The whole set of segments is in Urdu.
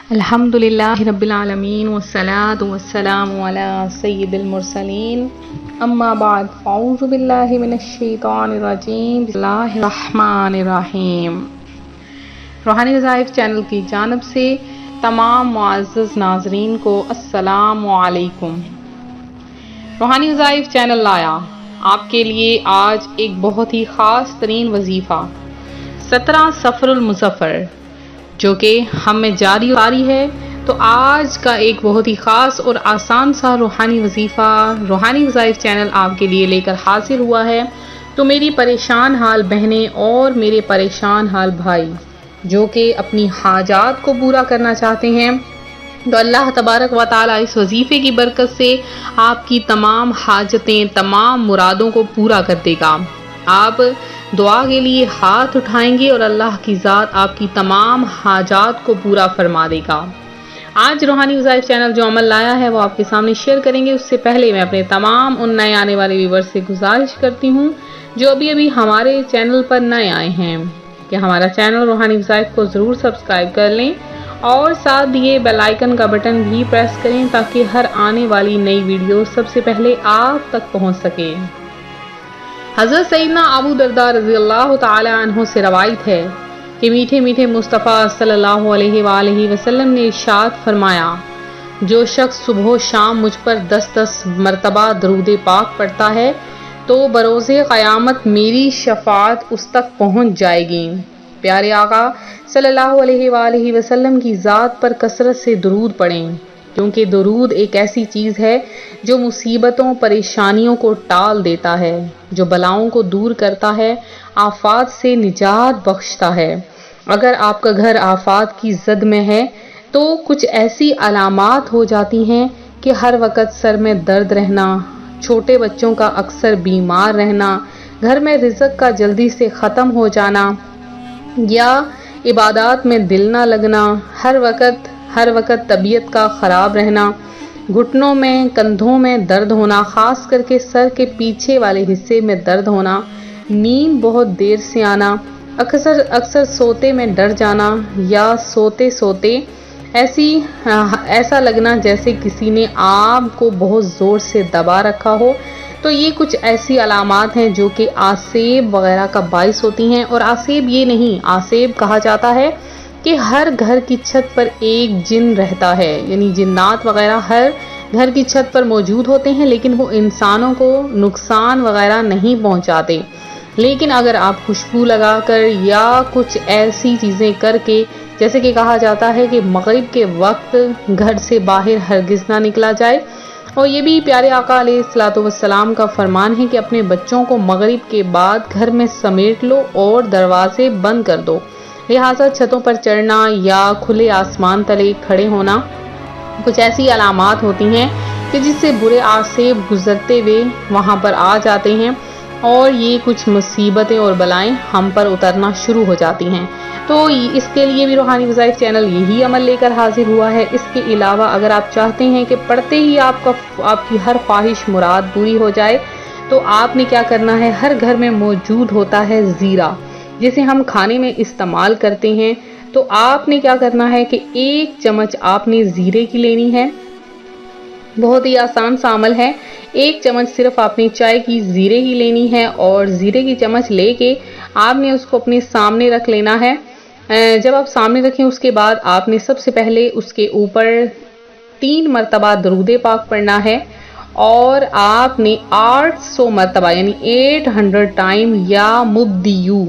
الحمدللہ رب العالمین والصلاة والسلام علی سید المرسلین اما بعد فاعوذ باللہ من الشیطان الرجیم بسم اللہ الرحمن الرحیم۔ روحانی وظائف چینل کی جانب سے تمام معزز ناظرین کو السلام علیکم۔ روحانی وظائف چینل لایا آپ کے لیے آج ایک بہت ہی خاص ترین وظیفہ 17 صفر المظفر جو کہ ہم میں جاری ہے، تو آج کا ایک بہت ہی خاص اور آسان سا روحانی وظیفہ روحانی وظائف چینل آپ کے لیے لے کر حاضر ہوا ہے۔ تو میری پریشان حال بہنیں اور میرے پریشان حال بھائی جو کہ اپنی حاجات کو پورا کرنا چاہتے ہیں، تو اللہ تبارک و تعالیٰ اس وظیفے کی برکت سے آپ کی تمام حاجتیں، تمام مرادوں کو پورا کر دے گا۔ آپ دعا کے لیے ہاتھ اٹھائیں گے اور اللہ کی ذات آپ کی تمام حاجات کو پورا فرما دے گا۔ آج روحانی وظائف چینل جو عمل لایا ہے وہ آپ کے سامنے شیئر کریں گے۔ اس سے پہلے میں اپنے تمام ان نئے آنے والے ویورز سے گزارش کرتی ہوں جو ابھی ہمارے چینل پر نئے آئے ہیں کہ ہمارا چینل روحانی وظائف کو ضرور سبسکرائب کر لیں اور ساتھ دیے بیل آئیکن کا بٹن بھی پریس کریں تاکہ ہر آنے والی نئی ویڈیو سب سے پہلے آپ تک پہنچ سکے۔ حضرت سیدنا ابو درداء رضی اللہ تعالی عنہ سے روایت ہے کہ میٹھے میٹھے مصطفیٰ صلی اللہ علیہ وآلہ وسلم نے ارشاد فرمایا، جو شخص صبح و شام مجھ پر 10 مرتبہ درود پاک پڑھتا ہے تو بروز قیامت میری شفاعت اس تک پہنچ جائے گی۔ پیارے آقا صلی اللہ علیہ وآلہ وسلم کی ذات پر کثرت سے درود پڑھیں، کیونکہ درود ایک ایسی چیز ہے جو مصیبتوں پریشانیوں کو ٹال دیتا ہے، جو بلاؤں کو دور کرتا ہے، آفات سے نجات بخشتا ہے۔ اگر آپ کا گھر آفات کی زد میں ہے تو کچھ ایسی علامات ہو جاتی ہیں کہ ہر وقت سر میں درد رہنا، چھوٹے بچوں کا اکثر بیمار رہنا، گھر میں رزق کا جلدی سے ختم ہو جانا یا عبادات میں دل نہ لگنا، ہر وقت طبیعت کا خراب رہنا، گھٹنوں میں کندھوں میں درد ہونا، خاص کر کے سر کے پیچھے والے حصے میں درد ہونا، نیند بہت دیر سے آنا، اکثر سوتے میں ڈر جانا یا سوتے ایسا لگنا جیسے کسی نے آپ کو بہت زور سے دبا رکھا ہو، تو یہ کچھ ایسی علامات ہیں جو کہ آسیب وغیرہ کا باعث ہوتی ہیں۔ اور آسیب یہ نہیں، آسیب کہا جاتا ہے کہ ہر گھر کی چھت پر ایک جن رہتا ہے، یعنی جنات وغیرہ ہر گھر کی چھت پر موجود ہوتے ہیں لیکن وہ انسانوں کو نقصان وغیرہ نہیں پہنچاتے، لیکن اگر آپ خوشبو لگا کر یا کچھ ایسی چیزیں کر کے، جیسے کہ کہا جاتا ہے کہ مغرب کے وقت گھر سے باہر ہرگز نہ نکلا جائے، اور یہ بھی پیارے آقا علیہ الصلوۃ والسلام کا فرمان ہے کہ اپنے بچوں کو مغرب کے بعد گھر میں سمیٹ لو اور دروازے بند کر دو۔ لہٰذا چھتوں پر چڑھنا یا کھلے آسمان تلے کھڑے ہونا کچھ ایسی علامات ہوتی ہیں کہ جس سے برے آسیب گزرتے ہوئے وہاں پر آ جاتے ہیں اور یہ کچھ مصیبتیں اور بلائیں ہم پر اترنا شروع ہو جاتی ہیں۔ تو اس کے لیے بھی روحانی وظائف چینل یہی عمل لے کر حاضر ہوا ہے۔ اس کے علاوہ اگر آپ چاہتے ہیں کہ پڑھتے ہی آپ کی ہر خواہش مراد پوری ہو جائے، تو آپ نے کیا کرنا ہے، ہر گھر میں موجود ہوتا ہے زیرہ، جسے ہم کھانے میں استعمال کرتے ہیں، تو آپ نے کیا کرنا ہے کہ 1 چمچ آپ نے زیرے کی لینی ہے۔ بہت ہی آسان سا عمل ہے، 1 چمچ صرف آپ نے چائے کی زیرے ہی لینی ہے اور زیرے کی چمچ لے کے آپ نے اس کو اپنے سامنے رکھ لینا ہے۔ جب آپ سامنے رکھیں اس کے بعد آپ نے سب سے پہلے اس کے اوپر 3 مرتبہ درود پاک پڑھنا ہے اور آپ نے 800 مرتبہ یعنی 800 ٹائم یا مبدیو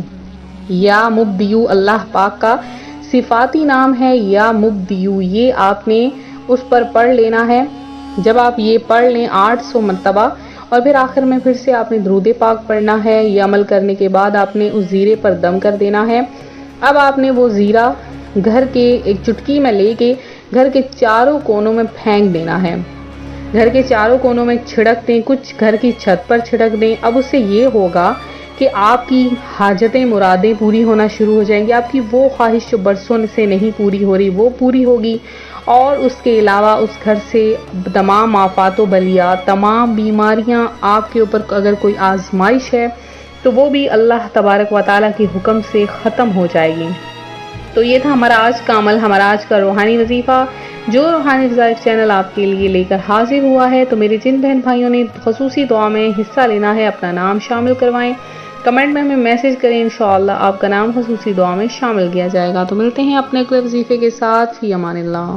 اللہ پاک کا صفاتی نام ہے، یا مبدیو، یہ آپ نے اس پر پڑھ لینا ہے۔ جب آپ یہ پڑھ لیں 800 مرتبہ اور پھر آخر میں پھر سے آپ نے درود پاک پڑھنا ہے، یہ عمل کرنے کے بعد آپ نے اس زیرے پر دم کر دینا ہے۔ اب آپ نے وہ زیرہ گھر کے ایک چٹکی میں لے کے گھر کے چاروں کونوں میں پھینک دینا ہے، گھر کے چاروں کونوں میں چھڑک دیں، کچھ گھر کی چھت پر چھڑک دیں۔ اب اس سے یہ ہوگا کہ آپ کی حاجتیں مرادیں پوری ہونا شروع ہو جائیں گی، آپ کی وہ خواہش جو برسوں سے نہیں پوری ہو رہی وہ پوری ہوگی، اور اس کے علاوہ اس گھر سے تمام آفات و بلیات، تمام بیماریاں، آپ کے اوپر اگر کوئی آزمائش ہے تو وہ بھی اللہ تبارک و تعالیٰ کے حکم سے ختم ہو جائے گی۔ تو یہ تھا ہمارا آج کا عمل، ہمارا آج کا روحانی وظیفہ جو روحانی وظائف چینل آپ کے لیے لے کر حاضر ہوا ہے۔ تو میرے جن بہن بھائیوں نے خصوصی دعا میں حصہ لینا ہے اپنا نام شامل کروائیں، کمنٹ میں ہمیں میسج کریں، انشاءاللہ آپ کا نام خصوصی دعا میں شامل کیا جائے گا۔ تو ملتے ہیں اپنے اگلے وظیفے کے ساتھ، فی امان اللہ۔